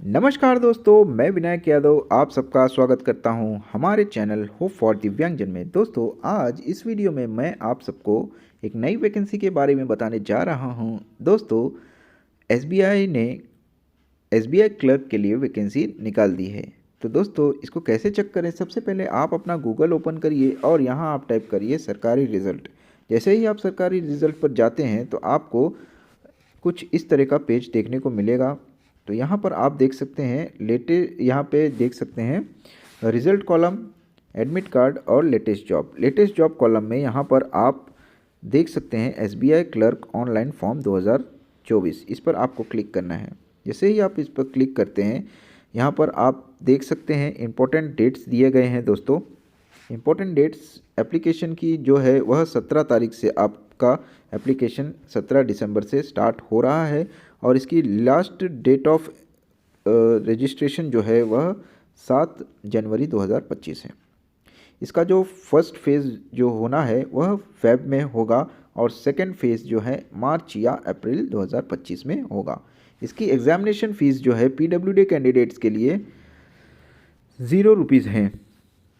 नमस्कार दोस्तों, मैं विनायक यादव आप सबका स्वागत करता हूं हमारे चैनल होप फॉर दिव्यांगजन में। दोस्तों, आज इस वीडियो में मैं आप सबको एक नई वैकेंसी के बारे में बताने जा रहा हूं। दोस्तों, एसबीआई ने एसबीआई क्लर्क के लिए वैकेंसी निकाल दी है। तो दोस्तों, इसको कैसे चेक करें? सबसे पहले आप अपना गूगल ओपन करिए और यहां आप टाइप करिए सरकारी रिज़ल्ट। जैसे ही आप सरकारी रिज़ल्ट पर जाते हैं तो आपको कुछ इस तरह का पेज देखने को मिलेगा। तो यहाँ पर आप देख सकते हैं यहाँ पे देख सकते हैं रिज़ल्ट कॉलम, एडमिट कार्ड और latest job. Latest job column में यहाँ पर आप देख सकते हैं एसबीआई क्लर्क ऑनलाइन फॉर्म 2024। इस पर आपको क्लिक करना है। जैसे ही आप इस पर क्लिक करते हैं, यहाँ पर आप देख सकते हैं इम्पोर्टेंट डेट्स दिए गए हैं। दोस्तों, इम्पोर्टेंट डेट्स एप्लीकेशन की जो है वह 17 तारीख से आपका एप्लीकेशन 17 दिसंबर से स्टार्ट हो रहा है और इसकी लास्ट डेट ऑफ रजिस्ट्रेशन जो है वह 7 जनवरी 2025 है। इसका जो फर्स्ट फेज़ जो होना है वह फेब में होगा और सेकंड फेज़ जो है मार्च या अप्रैल 2025 में होगा। इसकी एग्ज़ामिनेशन फ़ीस जो है पीडब्ल्यूडी कैंडिडेट्स के लिए 0 रुपीज़ हैं।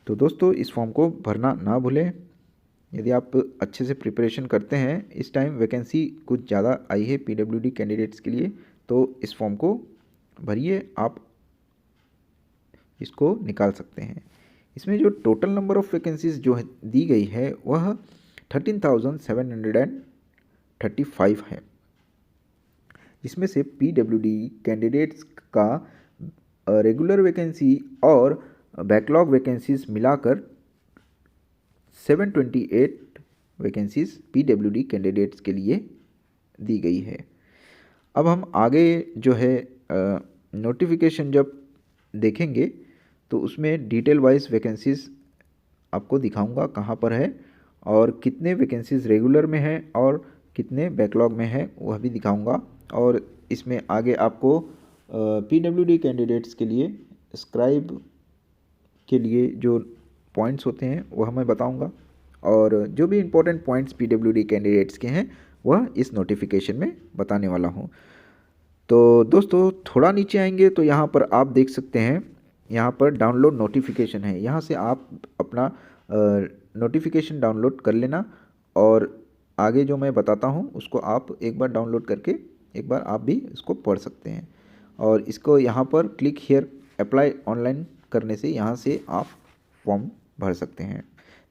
तो दोस्तों, इस फॉर्म को भरना ना भूलें। यदि आप अच्छे से प्रिपरेशन करते हैं, इस टाइम वैकेंसी कुछ ज़्यादा आई है पीडब्ल्यूडी कैंडिडेट्स के लिए, तो इस फॉर्म को भरिए, आप इसको निकाल सकते हैं। इसमें जो टोटल नंबर ऑफ़ वैकेंसीज जो दी गई है वह 13,735 है। इसमें से पीडब्ल्यूडी कैंडिडेट्स का रेगुलर वैकेंसी और बैकलॉग वैकेंसीज मिलाकर 728 वैकेंसीज पीडब्ल्यूडी कैंडिडेट्स के लिए दी गई है। अब हम आगे जो है नोटिफिकेशन जब देखेंगे तो उसमें डिटेल वाइज वैकेंसीज आपको दिखाऊंगा कहाँ पर है और कितने वैकेंसीज रेगुलर में है और कितने बैकलॉग में है वह भी दिखाऊंगा। और इसमें आगे आपको पीडब्ल्यूडी कैंडिडेट्स के लिए स्क्राइब के लिए जो पॉइंट्स होते हैं वह मैं बताऊंगा और जो भी इम्पोर्टेंट पॉइंट्स पीडब्ल्यूडी कैंडिडेट्स के हैं वह इस नोटिफिकेशन में बताने वाला हूं। तो दोस्तों, थोड़ा नीचे आएंगे तो यहाँ पर आप देख सकते हैं, यहाँ पर डाउनलोड नोटिफिकेशन है। यहाँ से आप अपना नोटिफिकेशन डाउनलोड कर लेना और आगे जो मैं बताता हूँ उसको आप एक बार डाउनलोड करके एक बार आप भी इसको पढ़ सकते हैं। और इसको यहाँ पर क्लिक हियर अप्लाई ऑनलाइन करने से यहाँ से आप फॉर्म भर सकते हैं।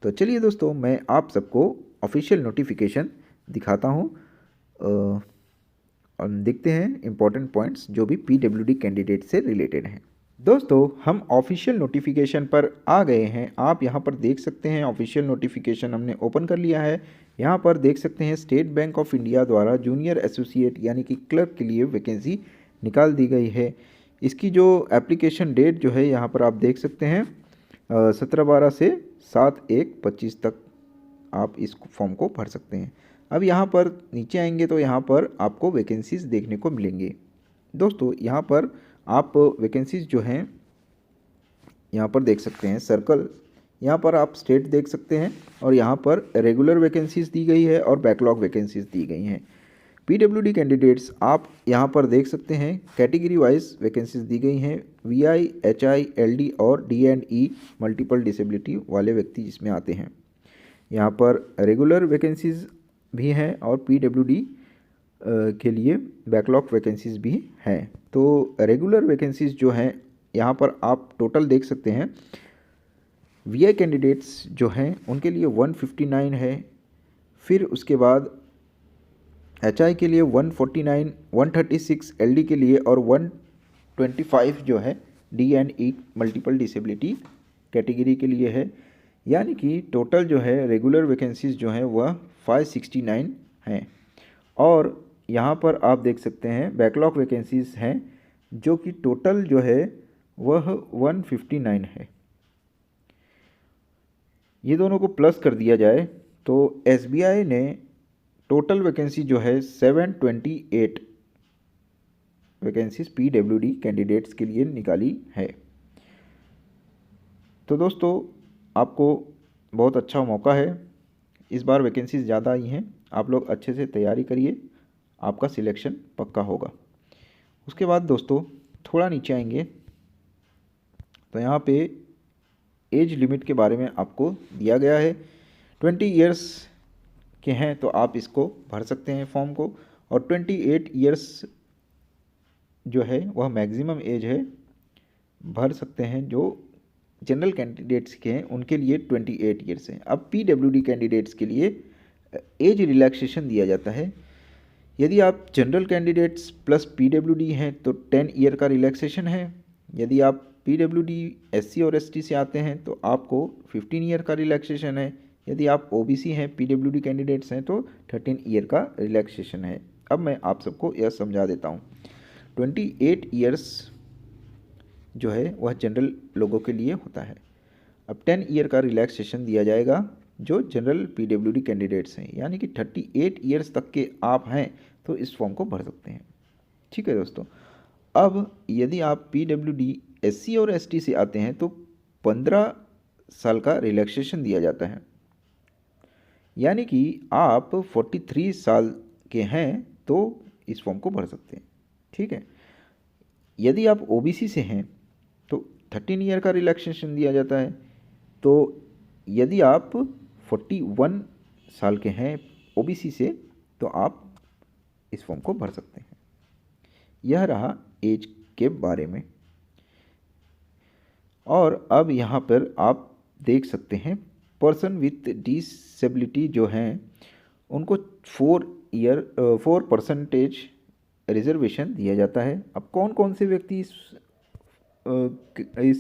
तो चलिए दोस्तों, मैं आप सबको ऑफिशियल नोटिफिकेशन दिखाता हूँ और देखते हैं इम्पोर्टेंट पॉइंट्स जो भी पीडब्ल्यूडी कैंडिडेट से रिलेटेड हैं। दोस्तों, हम ऑफिशियल नोटिफिकेशन पर आ गए हैं। आप यहाँ पर देख सकते हैं ऑफिशियल नोटिफिकेशन हमने ओपन कर लिया है। यहाँ पर देख सकते हैं स्टेट बैंक ऑफ इंडिया द्वारा जूनियर एसोसिएट यानी कि क्लर्क के लिए वैकेंसी निकाल दी गई है। इसकी जो एप्लीकेशन डेट जो है यहाँ पर आप देख सकते हैं 17/12 से 7/1/25 तक आप इस फॉर्म को भर सकते हैं। अब यहाँ पर नीचे आएंगे तो यहाँ पर आपको वैकेंसीज़ देखने को मिलेंगे। दोस्तों, यहाँ पर आप वैकेंसीज़ जो हैं यहाँ पर देख सकते हैं सर्कल, यहाँ पर आप स्टेट देख सकते हैं और यहाँ पर रेगुलर वैकेंसीज़ दी गई है और बैकलॉग वैकेंसीज़ दी गई हैं। पीडब्ल्यूडी कैंडिडेट्स आप यहाँ पर देख सकते हैं कैटेगरी वाइज वैकेंसीज दी गई हैं। वीआई, एचआई, एलडी और डी&ई मल्टीपल डिसेबिलिटी वाले व्यक्ति जिसमें आते हैं। यहाँ पर रेगुलर वैकेंसीज भी हैं और पीडब्ल्यूडी के लिए बैकलॉग वैकेंसीज भी हैं। तो रेगुलर वैकेंसीज जो हैं यहाँ पर आप टोटल देख सकते हैं। वीआई कैंडिडेट्स जो हैं उनके लिए 159 है। फिर उसके बाद एचआई के लिए 149, 136 एलडी के लिए और 125 जो है डी&ई मल्टीपल डिसेबिलिटी कैटेगरी के लिए है। यानी कि टोटल जो है रेगुलर वैकेंसीज जो हैं वह 569 हैं। और यहाँ पर आप देख सकते हैं बैकलॉग वैकेंसीज हैं जो कि टोटल जो है वह 159 है। ये दोनों को प्लस कर दिया जाए तो एसबीआई ने टोटल वैकेंसी जो है 728 वैकेंसीज पीडब्ल्यूडी कैंडिडेट्स के लिए निकाली है। तो दोस्तों, आपको बहुत अच्छा मौका है। इस बार वैकेंसीज ज़्यादा आई हैं, आप लोग अच्छे से तैयारी करिए, आपका सिलेक्शन पक्का होगा। उसके बाद दोस्तों, थोड़ा नीचे आएंगे तो यहाँ पे एज लिमिट के बारे में आपको दिया गया है। 20 इयर्स के हैं तो आप इसको भर सकते हैं फॉर्म को, और 28 इयर्स जो है वह मैक्सिमम एज है, भर सकते हैं। जो जनरल कैंडिडेट्स के हैं उनके लिए 28 इयर्स हैं। अब पीडब्ल्यूडी कैंडिडेट्स के लिए एज रिलैक्सेशन दिया जाता है। यदि आप जनरल कैंडिडेट्स प्लस पीडब्ल्यूडी हैं तो 10 ईयर का रिलैक्सेशन है। यदि आप पीडब्ल्यूडी एससी और एसटी से आते हैं तो आपको 15 ईयर का रिलैक्सेशन है। यदि आप ओबीसी हैं, पीडब्ल्यूडी कैंडिडेट्स हैं, तो 13 ईयर का रिलैक्सेशन है। अब मैं आप सबको यह समझा देता हूँ। 28 ईयर्स जो है वह जनरल लोगों के लिए होता है। अब 10 ईयर का रिलैक्सेशन दिया जाएगा जो जनरल पीडब्ल्यूडी कैंडिडेट्स हैं, यानी कि 38 ईयर्स तक के आप हैं तो इस फॉर्म को भर सकते हैं। ठीक है दोस्तों। अब यदि आप पीडब्ल्यूडी एससी और एसटी से आते हैं तो 15 साल का रिलैक्सेशन दिया जाता है, यानी कि आप 43 साल के हैं तो इस फॉर्म को भर सकते हैं। ठीक है। यदि आप ओबीसी से हैं तो 13 ईयर का रिलैक्सेशन दिया जाता है। तो यदि आप 41 साल के हैं ओबीसी से तो आप इस फॉर्म को भर सकते हैं। यह रहा एज के बारे में। और अब यहाँ पर आप देख सकते हैं पर्सन विथ डिसेबिलिटी जो हैं उनको 4% रिजर्वेशन दिया जाता है। अब कौन कौन से व्यक्ति इस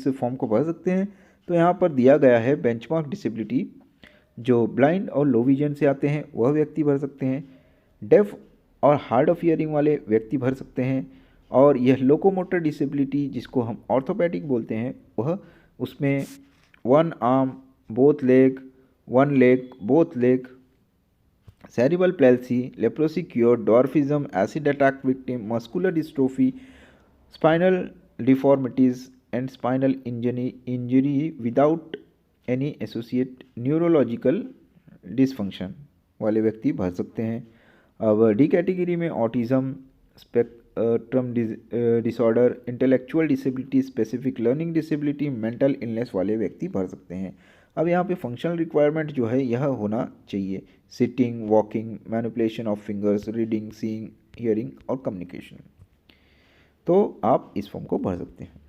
फॉर्म को भर सकते हैं, तो यहाँ पर दिया गया है बेंचमार्क डिसेबिलिटी। जो ब्लाइंड और लो विजन से आते हैं वह व्यक्ति भर सकते हैं। डेफ और हार्ड ऑफ हियरिंग वाले व्यक्ति भर सकते हैं। और यह लोकोमोटर डिसेबिलिटी जिसको हम ऑर्थोपेडिक बोलते हैं वह, उसमें 1 arm both leg, 1 leg both leg, cerebral palsy, leprosy cure, dwarfism, acid attack victim, muscular dystrophy, spinal deformities and spinal injury without any associate neurological dysfunction वाले व्यक्ति भर सकते हैं। अब डी कैटेगरी में autism, spectrum disorder, intellectual disability, specific learning disability, mental illness वाले व्यक्ति भर सकते हैं। अब यहाँ पे फंक्शनल रिक्वायरमेंट जो है यह होना चाहिए: sitting, walking, manipulation of fingers, reading, seeing, hearing और कम्युनिकेशन। तो आप इस फॉर्म को भर सकते हैं।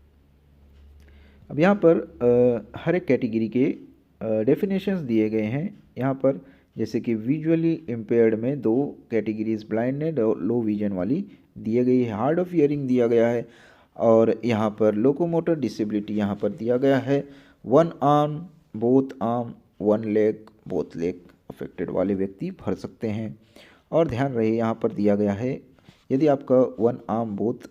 अब यहाँ पर हर एक कैटेगरी के डेफिनेशंस दिए गए हैं यहाँ पर, जैसे कि विजुअली इम्पेयर्ड में 2 कैटेगरीज ब्लाइंडनेस और लो विजन वाली दिए गई है। हार्ड ऑफ हियरिंग दिया गया है। और यहाँ पर लोकोमोटर डिसेबिलिटी यहाँ पर दिया गया है 1 arm both arm, 1 leg both leg affected वाले व्यक्ति भर सकते हैं। और ध्यान रहे यहाँ पर दिया गया है यदि आपका 1 आर्म बोथ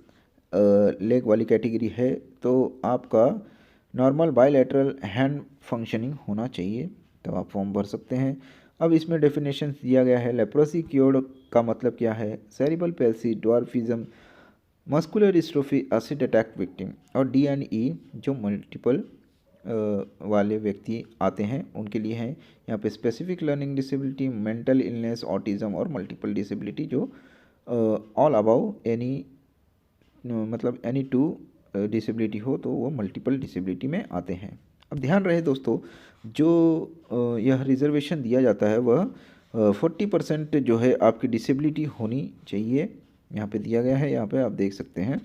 लेग वाली कैटेगरी है तो आपका नॉर्मल बायलैटरल हैंड फंक्शनिंग होना चाहिए, तब आप फॉर्म भर सकते हैं। अब इसमें डेफिनेशन दिया गया है: लेप्रोसी क्योर्ड का मतलब क्या है, cerebral palsy, dwarfism, muscular dystrophy, acid attack victim, और DNE जो मल्टीपल वाले व्यक्ति आते हैं उनके लिए हैं। यहाँ पे specific learning disability, mental illness, autism और मल्टीपल डिसेबिलिटी जो ऑल अबाउ एनी, मतलब एनी 2 डिसेबिलिटी हो तो वो मल्टीपल डिसेबिलिटी में आते हैं। अब ध्यान रहे दोस्तों, जो यह रिजर्वेशन दिया जाता है वह 40% जो है आपकी डिसेबिलिटी होनी चाहिए। यहाँ पे दिया गया है, यहाँ पे आप देख सकते हैं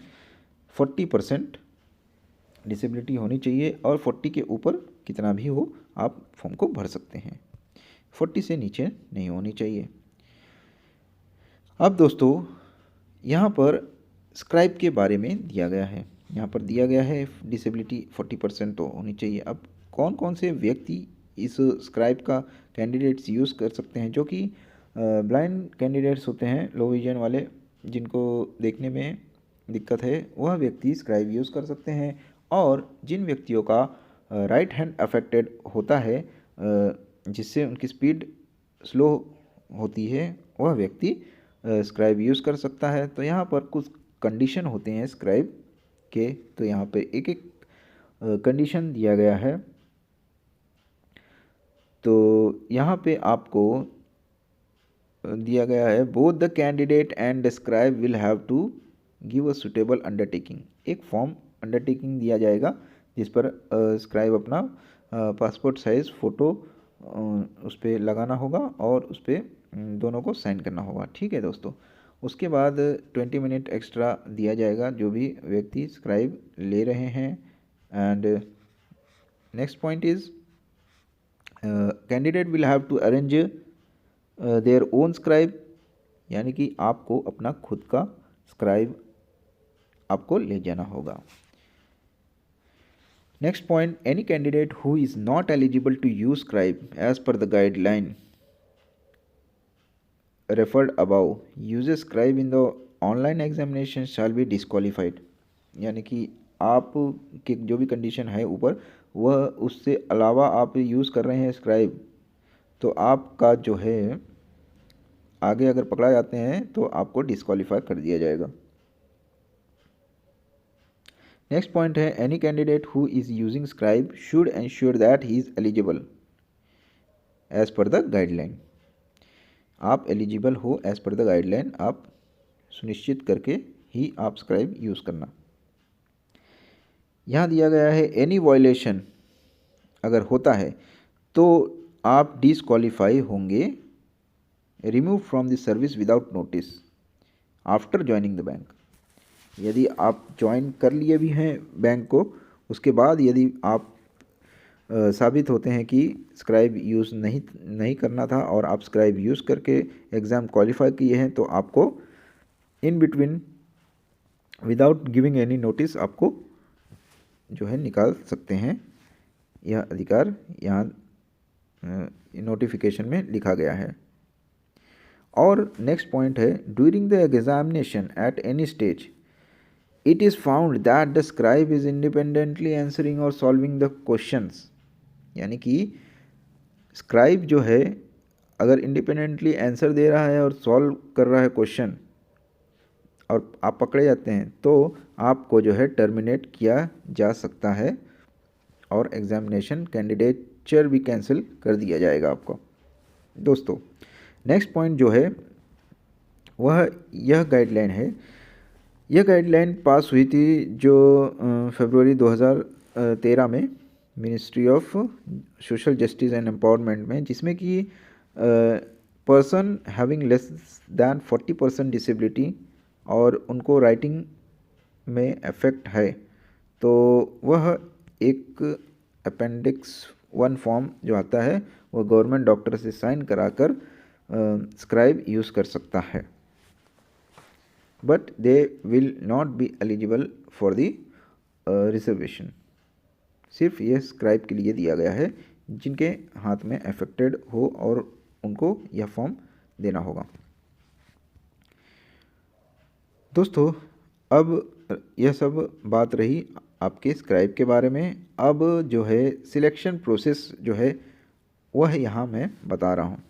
40% डिसेबिलिटी होनी चाहिए, और 40 के ऊपर कितना भी हो आप फॉर्म को भर सकते हैं, 40 से नीचे नहीं होनी चाहिए। अब दोस्तों यहाँ पर स्क्राइब के बारे में दिया गया है। यहाँ पर दिया गया है डिसेबिलिटी 40% तो होनी चाहिए। अब कौन कौन से व्यक्ति इस स्क्राइब का कैंडिडेट्स यूज़ कर सकते हैं, जो कि ब्लाइंड कैंडिडेट्स होते हैं, लो विजन वाले, जिनको देखने में दिक्कत है, वह व्यक्ति स्क्राइब यूज़ कर सकते हैं। और जिन व्यक्तियों का राइट हैंड अफेक्टेड होता है, जिससे उनकी स्पीड स्लो होती है, वह व्यक्ति स्क्राइब यूज़ कर सकता है। तो यहाँ पर कुछ कंडीशन होते हैं स्क्राइब के, तो यहाँ पे एक एक कंडीशन दिया गया है। तो यहाँ पे आपको दिया गया है both the candidate and the scribe will have to give a suitable undertaking. एक फॉर्म अंडरटेकिंग दिया जाएगा जिस पर स्क्राइब अपना पासपोर्ट साइज़ फ़ोटो उस पर लगाना होगा और उस पर दोनों को साइन करना होगा। ठीक है दोस्तों, उसके बाद 20 मिनट एक्स्ट्रा दिया जाएगा जो भी व्यक्ति स्क्राइब ले रहे हैं। And next point is candidate will have to arrange their own scribe, यानी कि आपको अपना खुद का स्क्राइब आपको ले जाना होगा। Next point, any candidate who is not eligible to use scribe as per the guideline referred above uses scribe in the online examination shall be disqualified, यानी कि आप की जो भी कंडीशन है ऊपर वह उससे अलावा आप यूज़ कर रहे हैं स्क्राइब, तो आपका जो है आगे अगर पकड़ा जाते हैं तो आपको डिस्क्वालीफाई कर दिया जाएगा। नेक्स्ट पॉइंट है, any candidate who is using scribe should ensure that he is eligible as per the guideline. आप एलिजिबल हो एज पर द गाइडलाइन, आप सुनिश्चित करके ही आप स्क्राइब यूज़ करना। यहाँ दिया गया है एनी वायलेशन अगर होता है तो आप डिस्क्वालीफाई होंगे, remove from the service without notice after joining the bank. यदि आप ज्वाइन कर लिए भी हैं बैंक को, उसके बाद यदि आप साबित होते हैं कि स्क्राइब यूज़ नहीं करना था और आप स्क्राइब यूज़ करके एग्ज़ाम क्वालिफाई किए हैं, तो आपको in between without giving any notice आपको जो है निकाल सकते हैं। यह अधिकार यहाँ नोटिफिकेशन में लिखा गया है। और नेक्स्ट पॉइंट है, during the examination at any stage it is found that the scribe is independently answering और सॉल्विंग द क्वेश्चंस, यानी कि स्क्राइब जो है अगर इंडिपेंडेंटली आंसर दे रहा है और सॉल्व कर रहा है क्वेश्चन और आप पकड़े जाते हैं तो आपको जो है टर्मिनेट किया जा सकता है और एग्जामिनेशन कैंडिडेचर भी कैंसिल कर दिया जाएगा आपको। दोस्तों नेक्स्ट पॉइंट जो है वह यह गाइडलाइन है। यह गाइडलाइन पास हुई थी जो फरवरी 2013 में ministry of social justice and empowerment में, जिसमें कि person having less than 40% disability और उनको राइटिंग में इफेक्ट है तो वह एक अपेंडिक्स 1 फॉर्म जो आता है वह गवर्नमेंट डॉक्टर से साइन कराकर स्क्राइब यूज़ कर सकता है, but they will not be eligible for the reservation. सिर्फ यह स्क्राइब के लिए दिया गया है जिनके हाथ में अफेक्टेड हो और उनको यह फॉर्म देना होगा। दोस्तों अब यह सब बात रही आपके स्क्राइब के बारे में। अब जो है सिलेक्शन प्रोसेस जो है वह यहाँ मैं बता रहा हूँ।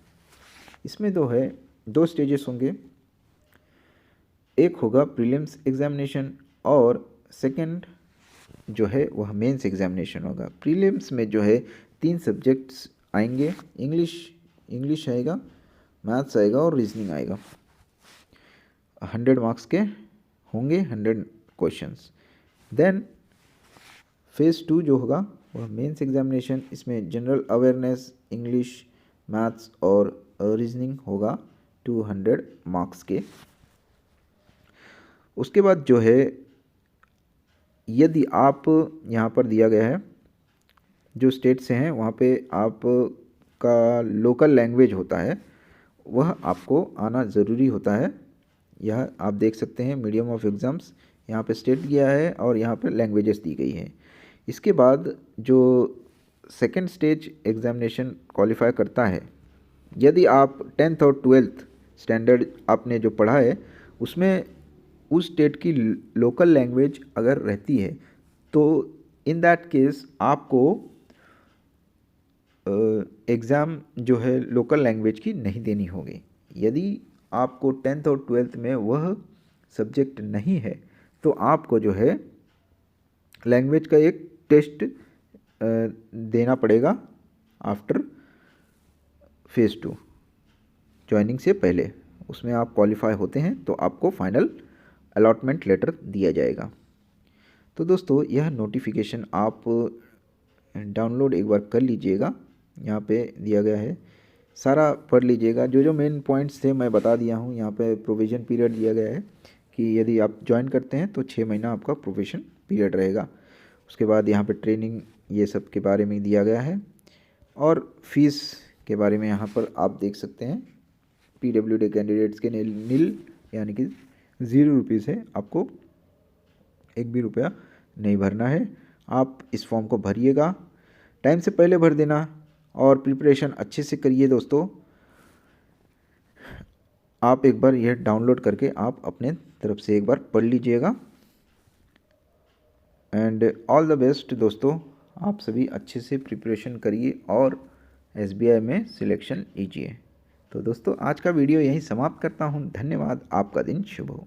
इसमें 2 स्टेजेस होंगे, एक होगा प्रीलिम्स एग्जामिनेशन और सेकंड जो है वह मेंस एग्जामिनेशन होगा। प्रीलिम्स में जो है 3 सब्जेक्ट्स आएंगे, इंग्लिश आएगा, मैथ्स आएगा और रीजनिंग आएगा। 100 मार्क्स के होंगे, 100 क्वेश्चंस। देन फेज़ 2 जो होगा वह मेंस एग्जामिनेशन, इसमें जनरल अवेयरनेस, इंग्लिश, मैथ्स और रीजनिंग होगा 200 मार्क्स के। उसके बाद जो है यदि आप यहाँ पर दिया गया है जो स्टेट से हैं वहाँ पे आप का लोकल लैंग्वेज होता है वह आपको आना ज़रूरी होता है। यह आप देख सकते हैं मीडियम ऑफ एग्ज़ाम्स यहाँ पे स्टेट दिया है और यहाँ पे लैंग्वेजेस दी गई है। इसके बाद जो सेकंड स्टेज एग्ज़ामिनेशन क्वालिफाई करता है, यदि आप 10th और 12th स्टैंडर्ड आपने जो पढ़ा है उसमें उस स्टेट की लोकल लैंग्वेज अगर रहती है तो इन दैट केस आपको एग्ज़ाम जो है लोकल लैंग्वेज की नहीं देनी होगी। यदि आपको 10th और 12th में वह सब्जेक्ट नहीं है तो आपको जो है लैंग्वेज का एक टेस्ट देना पड़ेगा आफ्टर फेज़ 2 ज्वाइनिंग से पहले। उसमें आप क्वालिफाई होते हैं तो आपको फाइनल अलॉटमेंट लेटर दिया जाएगा। तो दोस्तों यह नोटिफिकेशन आप डाउनलोड एक बार कर लीजिएगा, यहाँ पे दिया गया है, सारा पढ़ लीजिएगा। जो जो मेन पॉइंट्स थे मैं बता दिया हूँ। यहाँ पे प्रोविज़न पीरियड दिया गया है कि यदि आप ज्वाइन करते हैं तो 6 महीना आपका प्रोबेशन पीरियड रहेगा। उसके बाद यहाँ पे ट्रेनिंग ये सब के बारे में दिया गया है, और फीस के बारे में यहाँ पर आप देख सकते हैं। PWD कैंडिडेट्स के नील यानी कि 0 रुपीज़ है, आपको 1 भी रुपया नहीं भरना है। आप इस फॉर्म को भरिएगा, टाइम से पहले भर देना और प्रिपरेशन अच्छे से करिए दोस्तों। आप एक बार यह डाउनलोड करके आप अपने तरफ से एक बार पढ़ लीजिएगा। एंड ऑल द बेस्ट दोस्तों, आप सभी अच्छे से प्रिपरेशन करिए और SBI में सिलेक्शन लीजिए। तो दोस्तों आज का वीडियो यहीं समाप्त करता हूँ। धन्यवाद, आपका दिन शुभ हो।